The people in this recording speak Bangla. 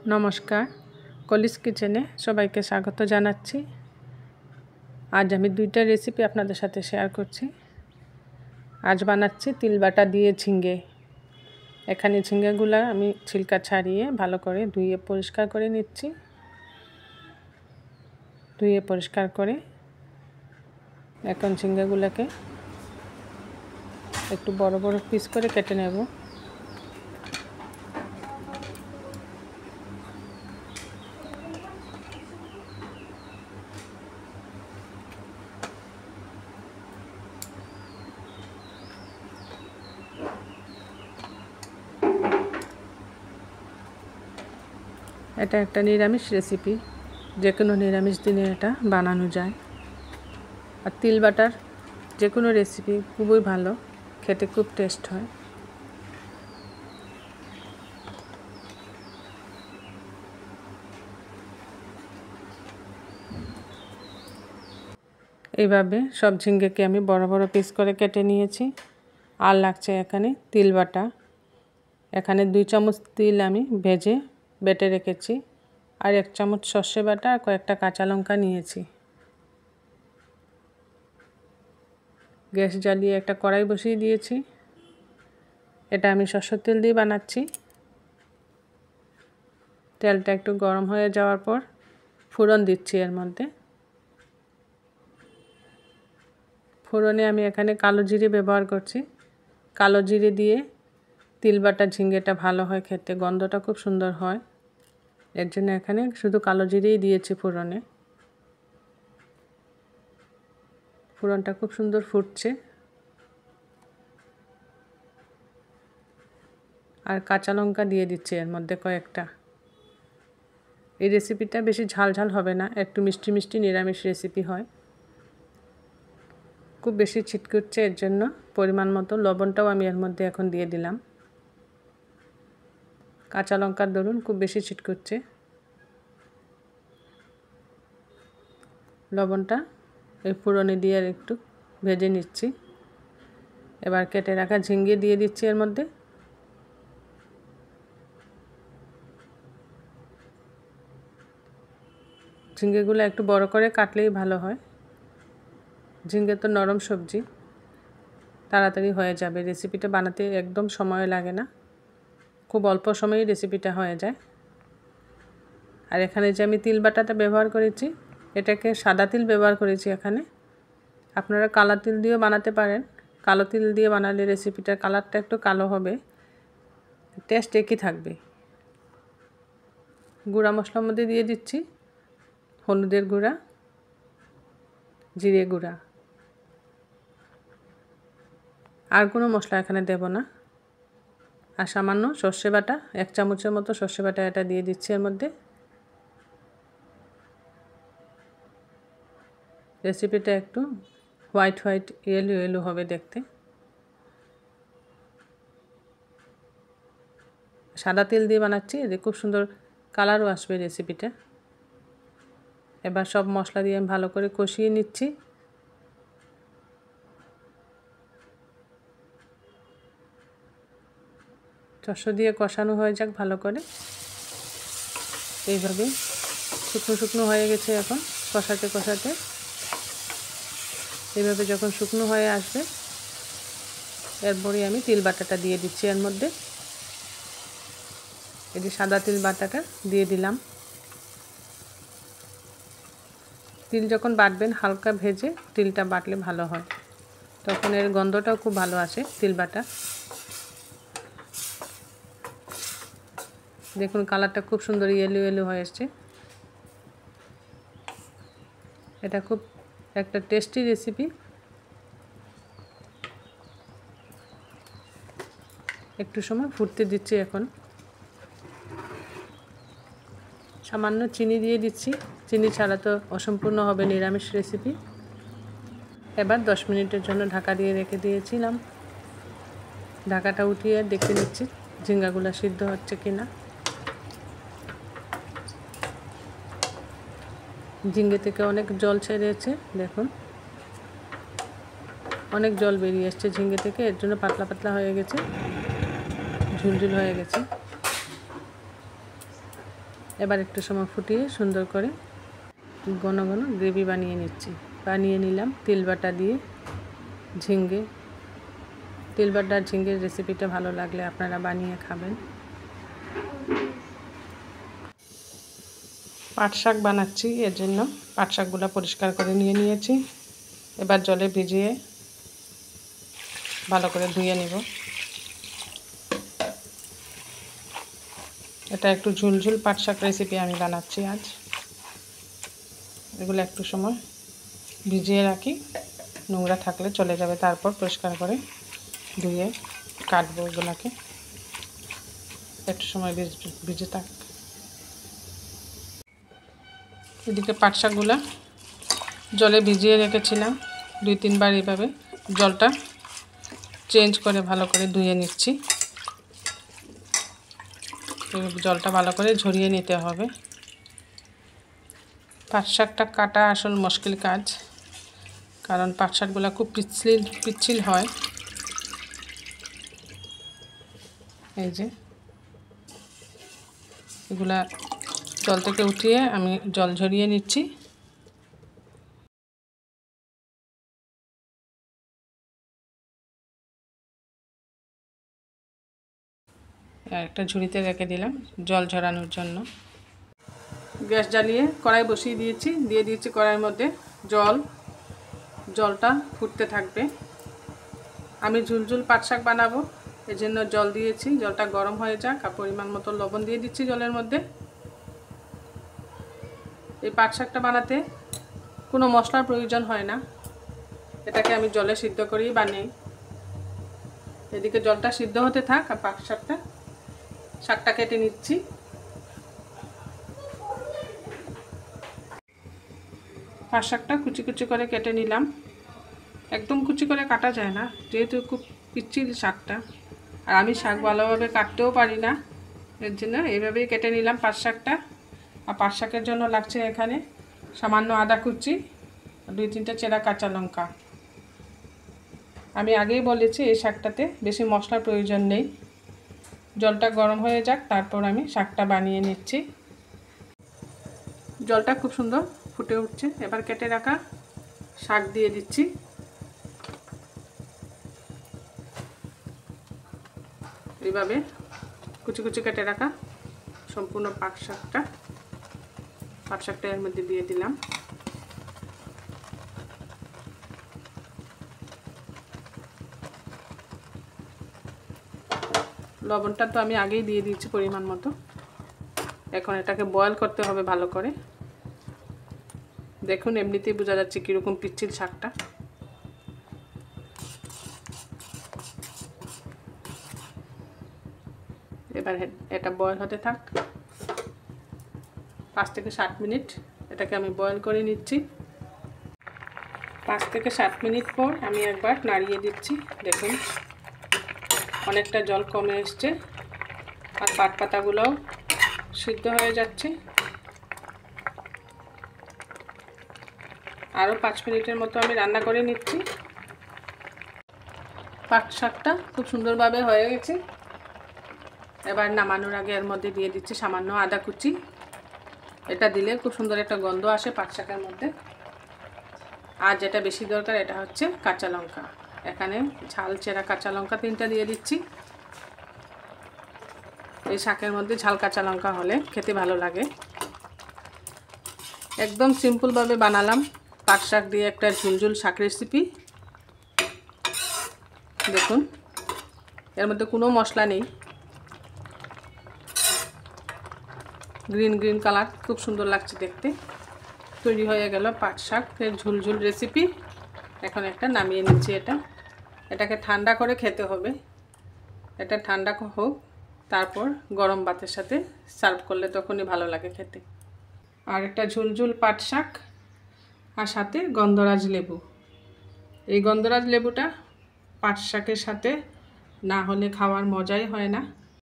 নমস্কার, কলিস কিচেনে সবাইকে স্বাগত জানাচ্ছি। আজ আমি দুইটা রেসিপি আপনাদের সাথে শেয়ার করছি। আজ বানাচ্ছি তিলবাটা দিয়ে ঝিঙ্গে। এখানে ঝিঙ্গেগুলো আমি ছিলকা ছাড়িয়ে ভালো করে ধুয়ে পরিষ্কার করে নিচ্ছি। ধুয়ে পরিষ্কার করে এখন ঝিঙ্গেগুলোকে একটু বড় বড় পিস করে কেটে নেব। এটা একটা নিরামিষ রেসিপি, যে কোনো নিরামিষ দিনে এটা বানানো যায়। আর তিল বাটার যে কোনো রেসিপি খুবই ভালো, খেতে খুব টেস্ট হয়। এইভাবে সব ঝিঙ্গেকে আমি বড় বড় পিস করে কেটে নিয়েছি। আর লাগছে এখানে তিল বাটা। এখানে 2 চামচ তিল আমি ভেজে বেটে রেখেছি, আর 1 চামচ সর্ষে বাটা আর কয়েকটা কাঁচা লঙ্কা নিয়েছি। গ্যাস জ্বালিয়ে একটা কড়াই বসিয়ে দিয়েছি। এটা আমি সরষের তেল দিয়ে বানাচ্ছি। তেলটা একটু গরম হয়ে যাওয়ার পর ফোড়ন দিচ্ছি এর মধ্যে। ফোড়নে আমি এখানে কালো জিরে ব্যবহার করছি। কালো জিরে দিয়ে তিল বাটা ঝিঙ্গেটা ভালো হয় খেতে, গন্ধটা খুব সুন্দর হয়। এর জন্য এখানে শুধু কালো জিরেই দিয়েছি ফোড়নে। ফোড়নটা খুব সুন্দর ফুটছে। আর কাঁচা লঙ্কা দিয়ে দিচ্ছি এর মধ্যে কয়েকটা। এই রেসিপিটা বেশি ঝাল ঝাল হবে না, একটু মিষ্টি মিষ্টি নিরামিষ রেসিপি হয়। খুব বেশি ছিটকুটছে, এর জন্য পরিমাণ মতো লবণটাও আমি এর মধ্যে এখন দিয়ে দিলাম। কাঁচা লঙ্কার দরুন খুব বেশি ছিটকুটছে। লবণটা এই ফোড়নে দিয়ে আর একটু ভেজে নিচ্ছি। এবার কেটে রাখা ঝিঙ্গে দিয়ে দিচ্ছি এর মধ্যে। ঝিঙ্গেগুলো একটু বড় করে কাটলেই ভালো হয়। ঝিঙ্গে তো নরম সবজি, তাড়াতাড়ি হয়ে যাবে। রেসিপিটা বানাতে একদম সময় লাগে না, খুব অল্প সময়েই রেসিপিটা হয়ে যায়। আর এখানে যে আমি তিল বাটাটা ব্যবহার করেছি, এটাকে সাদা তিল ব্যবহার করেছি এখানে। আপনারা কালো তিল দিয়েও বানাতে পারেন। কালো তিল দিয়ে বানালে রেসিপিটার কালারটা একটু কালো হবে, টেস্ট একই থাকবে। গুঁড়া মশলার মধ্যে দিয়ে দিচ্ছি হলুদের গুঁড়া, জিরে গুঁড়া। আর কোনো মশলা এখানে দেব না। আর সামান্য সর্ষে বাটা, 1 চামচের মতো সর্ষে বাটা এটা দিয়ে দিচ্ছি এর মধ্যে। রেসিপিটা একটু হোয়াইট হোয়াইট ইয়েলো ইয়েলো হবে দেখতে। সাদা তেল দিয়ে বানাচ্ছি, এতে খুব সুন্দর কালারও আসবে রেসিপিটা। এবার সব মশলা দিয়ে আমি ভালো করে কষিয়ে নিচ্ছি। সর্ষে দিয়ে কষানো হয়ে যাক ভালো করে। এইভাবে শুকনো শুকনো হয়ে গেছে এখন কষাতে কষাতে। এইভাবে যখন শুকনো হয়ে আসবে, এরপরে আমি তিল বাটাটা দিয়ে দিচ্ছি এর মধ্যে। এই যে সাদা তিল বাটাটা দিয়ে দিলাম। তিল যখন বাটবেন হালকা ভেজে তিলটা বাটলে ভালো হয়, তখন এর গন্ধটাও খুব ভালো আসে তিল বাটা। দেখুন কালারটা খুব সুন্দর ইয়েলো ইয়েলো হয়ে এসছে। এটা খুব একটা টেস্টি রেসিপি। একটু সময় ফুটতে দিচ্ছি এখন। সামান্য চিনি দিয়ে দিচ্ছি, চিনি ছাড়া তো অসম্পূর্ণ হবে নিরামিষ রেসিপি। এবার 10 মিনিটের জন্য ঢাকা দিয়ে রেখে দিয়েছিলাম। ঢাকাটা উঠিয়ে দেখে নিচ্ছি ঝিঙ্গাগুলো সিদ্ধ হচ্ছে কিনা। ঝিঙ্গে থেকে অনেক জল ছেড়েছে, দেখুন অনেক জল বেরিয়ে এসছে ঝিঙ্গে থেকে। এর জন্য পাতলা পাতলা হয়ে গেছে, ঝুলঝুল হয়ে গেছে। এবার একটু সময় ফুটিয়ে সুন্দর করে ঘন ঘন গ্রেভি বানিয়ে নিলাম তিল বাটা দিয়ে ঝিঙ্গে। তিল বাটা ঝিঙ্গের রেসিপিটা ভালো লাগলে আপনারা বানিয়ে খাবেন। পাট শাক বানাচ্ছি, এর জন্য পাট শাকগুলো পরিষ্কার করে নিয়েছি। এবার জলে ভিজিয়ে ভালো করে ধুয়ে নেব। এটা একটু ঝুলঝুল পাট শাক রেসিপি আমি বানাচ্ছি আজ। এগুলো একটু সময় ভিজিয়ে রাখি, নোংরা থাকলে চলে যাবে, তারপর পরিষ্কার করে ধুয়ে কাটবো। এগুলোকে একটু সময় ভিজে থাক। এদিকে পাট শাকগুলো জলে ভিজিয়ে রেখেছিলাম 2-3 বার। এইভাবে জলটা চেঞ্জ করে ভালো করে ধুয়ে নিচ্ছি। জলটা ভালো করে ঝরিয়ে নিতে হবে। পাট শাকটা কাটা আসল মুশকিল কাজ, কারণ পাট শাকগুলো খুব পিচ্ছিল হয়। এই যে এগুলা জল থেকে উঠিয়ে আমি জল ঝরিয়ে নিচ্ছি। একটা ঝুড়িতে রেখে দিলাম জল ঝরানোর জন্য। গ্যাস জ্বালিয়ে কড়াই বসিয়ে দিয়ে দিয়েছি কড়াইয়ের মধ্যে জলটা ফুটতে থাকবে। আমি ঝুলঝুল পাট শাক বানাবো, এর জন্য জল দিয়েছি। জলটা গরম হয়ে যাক, আর পরিমাণ মতো লবণ দিয়ে দিচ্ছি জলের মধ্যে। এই পাট শাকটা বানাতে কোনো মশলার প্রয়োজন হয় না, এটাকে আমি জলে সিদ্ধ করেই বানাই। এদিকে জলটা সিদ্ধ হতে থাক, আর পাট শাকটা কেটে নিচ্ছি। পাট শাকটা কুচি কুচি করে কেটে নিলাম। একদম কুচি করে কাটা যায় না, যেহেতু খুব পিচ্ছিল শাকটা, আর আমি শাক ভালোভাবে কাটতেও পারি না, এর জন্য এইভাবেই কেটে নিলাম পাট শাকটা। আর পাট শাকের জন্য লাগছে এখানে সামান্য আদা কুচি, 2-3টে চেরা কাঁচা লঙ্কা। আমি আগেই বলেছি এই শাকটাতে বেশি মশলার প্রয়োজন নেই। জলটা গরম হয়ে যাক, তারপর আমি শাকটা বানিয়ে নিচ্ছি। জলটা খুব সুন্দর ফুটে উঠছে। এবার কেটে রাখা শাক দিয়ে দিচ্ছি। এইভাবে কুচি কুচি কেটে রাখা সম্পূর্ণ পাট শাকটা এর মধ্যে দিয়ে দিলাম। লবণটা তো আমি আগেই দিয়ে দিয়েছি পরিমাণ মতো। এখন এটাকে বয়েল করতে হবে ভালো করে। দেখুন এমনিতেই বোঝা যাচ্ছে কীরকম পিচ্ছিল শাকটা। এবার এটা বয়েল হতে থাক 5 থেকে 7 মিনিট। এটাকে আমি বয়েল করে নিচ্ছি। 5 থেকে 7 মিনিট পর আমি একবার নাড়িয়ে দিচ্ছি। দেখুন অনেকটা জল কমে এসছে, আর পাট পাতাগুলোও সিদ্ধ হয়ে যাচ্ছে। আরও 5 মিনিটের মতো আমি রান্না করে নিচ্ছি। পাট শাকটা খুব সুন্দরভাবে হয়ে গেছে। এবার নামানোর আগে এর মধ্যে দিয়ে দিচ্ছি সামান্য আদা কুচি। এটা দিলে খুব সুন্দর একটা গন্ধ আসে পাট শাকের মধ্যে। আর যেটা বেশি দরকার এটা হচ্ছে কাঁচা লঙ্কা। এখানে ঝাল চেরা কাঁচা লঙ্কা 3টা দিয়ে দিচ্ছি। এই শাকের মধ্যে ঝাল কাঁচা লঙ্কা হলে খেতে ভালো লাগে। একদম সিম্পলভাবে বানালাম পাট শাক দিয়ে একটা ঝুলঝুল শাক রেসিপি। দেখুন এর মধ্যে কোনো মশলা নেই। গ্রিন কালার, খুব সুন্দর লাগছে দেখতে। তৈরি হয়ে গেল পাট শাকের ঝুলঝুল রেসিপি। এখন একটা নামিয়ে নিচ্ছি। এটাকে ঠান্ডা করে খেতে হবে। এটা ঠান্ডা হোক, তারপর গরম ভাতের সাথে সার্ভ করলে তখনই ভালো লাগে খেতে। আর একটা ঝুলঝুল পাট শাক, আর সাথে গন্ধরাজ লেবু। এই গন্ধরাজ লেবুটা পাট শাকের সাথে না হলে খাওয়ার মজাই হয় না।